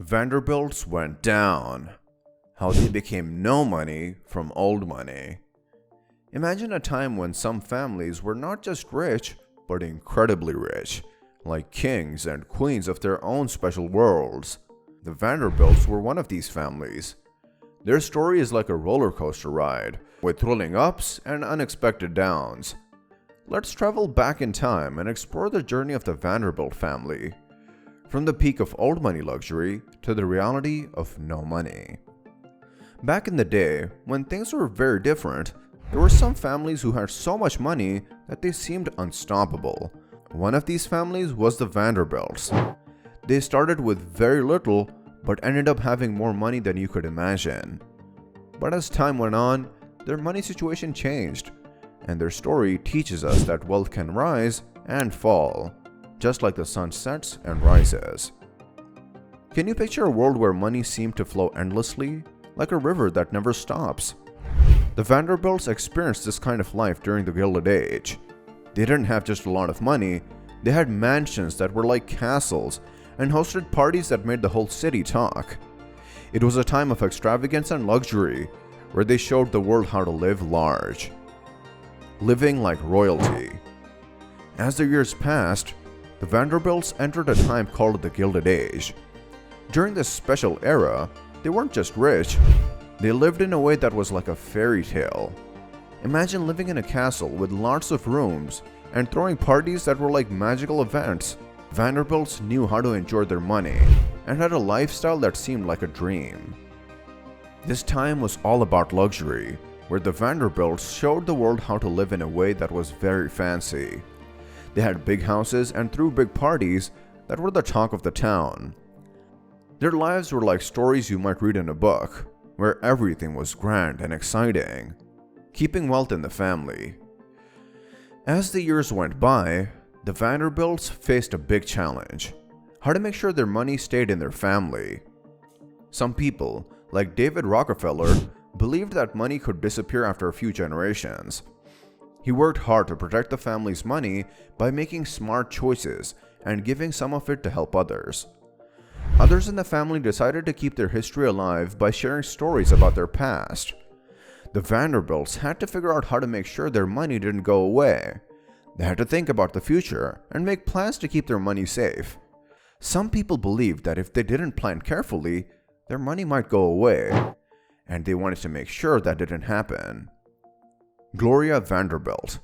Vanderbilts went down. How they became no money from old money. Imagine a time when some families were not just rich, but incredibly rich, like kings and queens of their own special worlds. The Vanderbilts were one of these families. Their story is like a roller coaster ride, with thrilling ups and unexpected downs. Let's travel back in time and explore the journey of the Vanderbilt family. From the peak of old money luxury to the reality of no money. Back in the day, when things were very different, there were some families who had so much money that they seemed unstoppable. One of these families was the Vanderbilts. They started with very little, but ended up having more money than you could imagine. But as time went on, their money situation changed, and their story teaches us that wealth can rise and fall, just like the sun sets and rises. Can you picture a world where money seemed to flow endlessly, like a river that never stops? The Vanderbilts experienced this kind of life during the Gilded Age. They didn't have just a lot of money, they had mansions that were like castles and hosted parties that made the whole city talk. It was a time of extravagance and luxury, where they showed the world how to live large. Living like royalty. As the years passed, the Vanderbilts entered a time called the Gilded Age. During this special era, they weren't just rich, they lived in a way that was like a fairy tale. Imagine living in a castle with lots of rooms and throwing parties that were like magical events. Vanderbilts knew how to enjoy their money and had a lifestyle that seemed like a dream. This time was all about luxury, where the Vanderbilts showed the world how to live in a way that was very fancy. They had big houses and threw big parties that were the talk of the town. Their lives were like stories you might read in a book, where everything was grand and exciting, keeping wealth in the family. As the years went by, the Vanderbilts faced a big challenge: how to make sure their money stayed in their family. Some people, like David Rockefeller, believed that money could disappear after a few generations. He worked hard to protect the family's money by making smart choices and giving some of it to help others. Others in the family decided to keep their history alive by sharing stories about their past. The Vanderbilts had to figure out how to make sure their money didn't go away. They had to think about the future and make plans to keep their money safe. Some people believed that if they didn't plan carefully, their money might go away, and they wanted to make sure that didn't happen. Gloria Vanderbilt.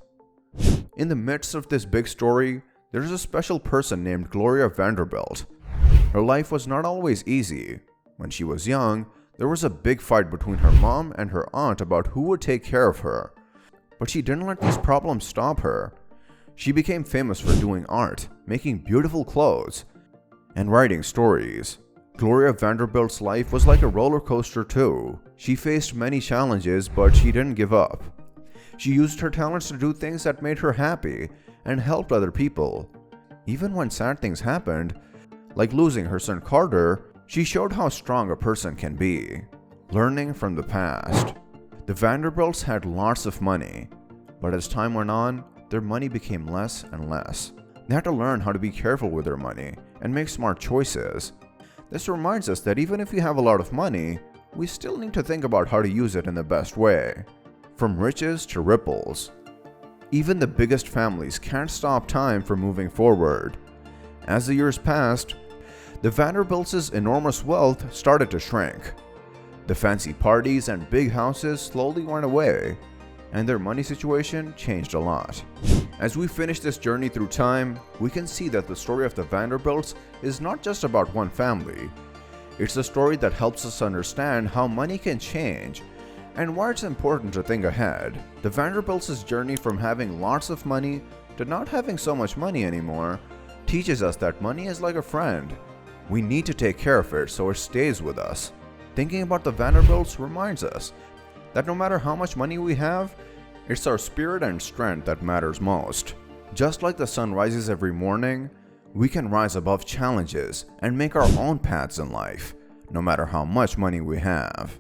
In the midst of this big story, there's a special person named Gloria Vanderbilt. Her life was not always easy. When she was young, there was a big fight between her mom and her aunt about who would take care of her. But she didn't let these problems stop her. She became famous for doing art, making beautiful clothes, and writing stories. Gloria Vanderbilt's life was like a roller coaster too. She faced many challenges, but she didn't give up. She used her talents to do things that made her happy and helped other people. Even when sad things happened, like losing her son Carter, she showed how strong a person can be. Learning from the past. The Vanderbilts had lots of money, but as time went on, their money became less and less. They had to learn how to be careful with their money and make smart choices. This reminds us that even if we have a lot of money, we still need to think about how to use it in the best way. From riches to ripples. Even the biggest families can't stop time from moving forward. As the years passed, the Vanderbilts' enormous wealth started to shrink. The fancy parties and big houses slowly went away, and their money situation changed a lot. As we finish this journey through time, we can see that the story of the Vanderbilts is not just about one family. It's a story that helps us understand how money can change and why it's important to think ahead. The Vanderbilts' journey from having lots of money to not having so much money anymore teaches us that money is like a friend. We need to take care of it so it stays with us. Thinking about the Vanderbilts reminds us that no matter how much money we have, it's our spirit and strength that matters most. Just like the sun rises every morning, we can rise above challenges and make our own paths in life, no matter how much money we have.